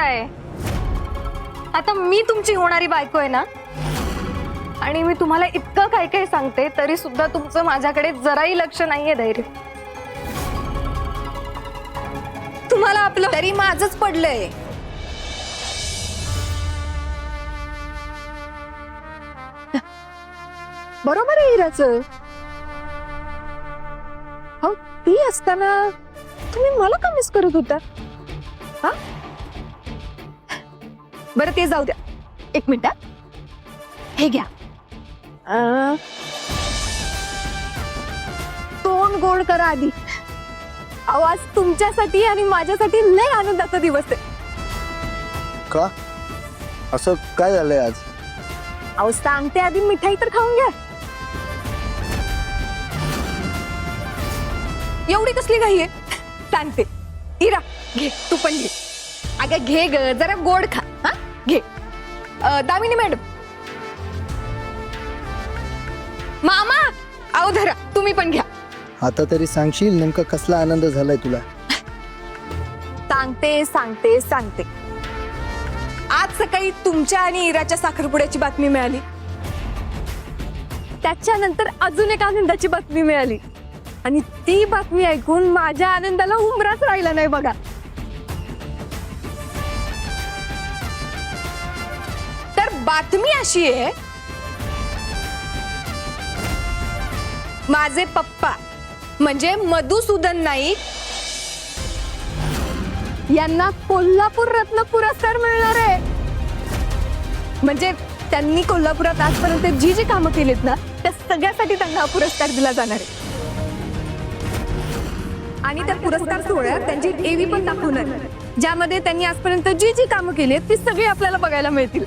आहे? आता मी तुमची होणारी बायको आहे ना, आणि मी तुम्हाला इतकं काय काय सांगते तरी सुद्धा तुमचं माझ्याकडे जराही लक्ष नाहीये. धैर्य तुम्हाला आपलं तरी माझंच पडलंय. बरोबर आहे हिराचं. हो, ती असताना तुम्ही मला का मिस करत होता? हा, बरं ते जाऊ द्या. एक मिनिट, हे घ्या. तोंड गोड करा आधी. आवाज तुमच्यासाठी आणि माझ्यासाठी लय आनंदाचा दिवस आहे. का? असं काय झालंय आज? अहो सांगते, आधी मिठाई तर खाऊन घ्या. एवढी कसली घाई आहे? सांगते. इरा घे, तू पण घे. अगं घे ग, जरा गोड खा. हा घे. दामिनी मॅडम, मामा, अहो धरा, तुम्ही पण घ्या. आता तरी सांगशील नेमका कसला आनंद झालाय तुला? सांगते सांगते सांगते. आज सकाळी तुमच्या आणि इराच्या साखरपुड्याची बातमी मिळाली. त्याच्यानंतर अजून एक आनंदाची बातमी मिळाली, आणि ती बातमी ऐकून माझ्या आनंदाला उमराच राहिला नाही बघा. तर बातमी अशी आहे, माझे पप्पा म्हणजे मधुसूदन नाईक यांना कोल्हापूर रत्न पुरस्कार मिळणार आहे. म्हणजे त्यांनी कोल्हापुरात आजपर्यंत जी जी कामं केलीत ना, त्या सगळ्यासाठी त्यांना हा पुरस्कार दिला जाणार आहे. आणि त्या पुरस्कार सोहळ्यात त्यांची एव्ही पण दाखवणार, ज्यामध्ये त्यांनी आजपर्यंत जी जी कामं केली आहेत ती सगळी आपल्याला बघायला मिळतील.